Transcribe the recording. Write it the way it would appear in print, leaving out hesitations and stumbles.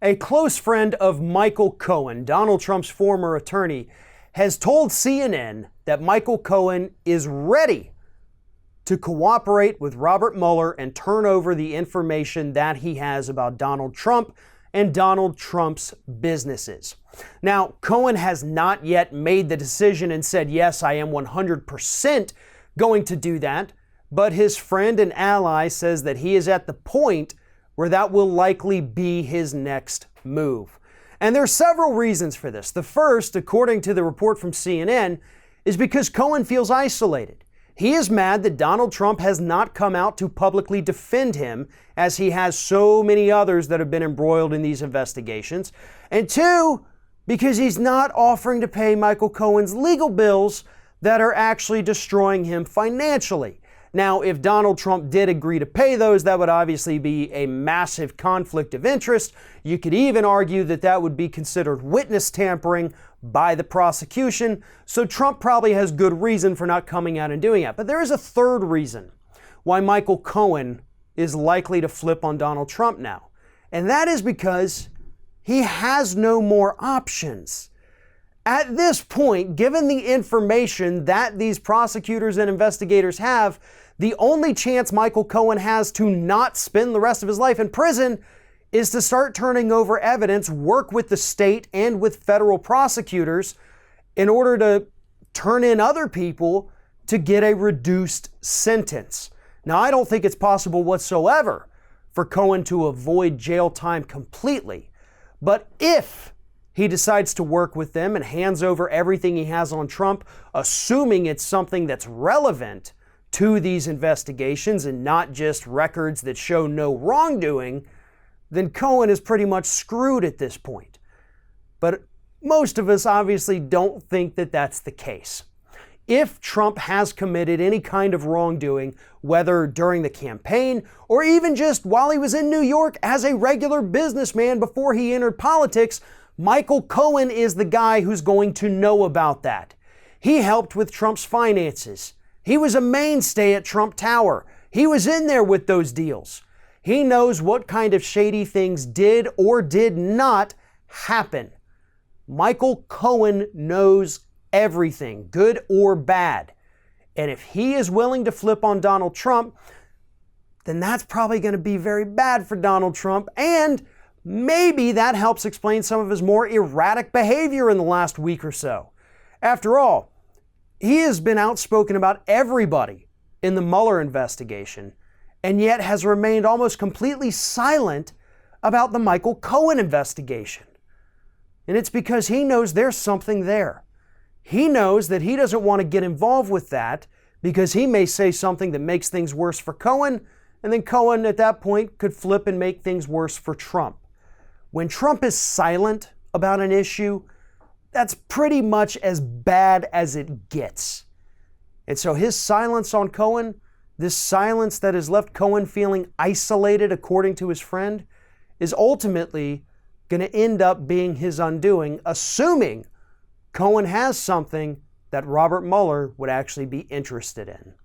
A close friend of Michael Cohen, Donald Trump's former attorney, has told CNN that Michael Cohen is ready to cooperate with Robert Mueller and turn over the information that he has about Donald Trump and Donald Trump's businesses. Now, Cohen has not yet made the decision and said, yes, I am 100% going to do that, but his friend and ally says that he is at the point where that will likely be his next move. And there are several reasons for this. The first, according to the report from CNN, is because Cohen feels isolated. He is mad that Donald Trump has not come out to publicly defend him, as he has so many others that have been embroiled in these investigations. And two, because he's not offering to pay Michael Cohen's legal bills that are actually destroying him financially. Now, if Donald Trump did agree to pay those, that would obviously be a massive conflict of interest. You could even argue that that would be considered witness tampering by the prosecution. So Trump probably has good reason for not coming out and doing that. But there is a third reason why Michael Cohen is likely to flip on Donald Trump now. And that is because he has no more options. At this point, given the information that these prosecutors and investigators have, the only chance Michael Cohen has to not spend the rest of his life in prison is to start turning over evidence, work with the state and with federal prosecutors in order to turn in other people to get a reduced sentence. Now, I don't think it's possible whatsoever for Cohen to avoid jail time completely, but if he decides to work with them and hands over everything he has on Trump, assuming it's something that's relevant to these investigations and not just records that show no wrongdoing, then Cohen is pretty much screwed at this point. But most of us obviously don't think that that's the case. If Trump has committed any kind of wrongdoing, whether during the campaign or even just while he was in New York as a regular businessman before he entered politics, Michael Cohen is the guy who's going to know about that. He helped with Trump's finances. He was a mainstay at Trump Tower. He was in there with those deals. He knows what kind of shady things did or did not happen. Michael Cohen knows everything, good or bad. And if he is willing to flip on Donald Trump, then that's probably going to be very bad for Donald Trump, and maybe that helps explain some of his more erratic behavior in the last week or so. After all, he has been outspoken about everybody in the Mueller investigation, and yet has remained almost completely silent about the Michael Cohen investigation. And it's because he knows there's something there. He knows that he doesn't want to get involved with that because he may say something that makes things worse for Cohen, and then Cohen at that point could flip and make things worse for Trump. When Trump is silent about an issue, that's pretty much as bad as it gets. And so his silence on Cohen, this silence that has left Cohen feeling isolated, according to his friend, is ultimately going to end up being his undoing, assuming Cohen has something that Robert Mueller would actually be interested in.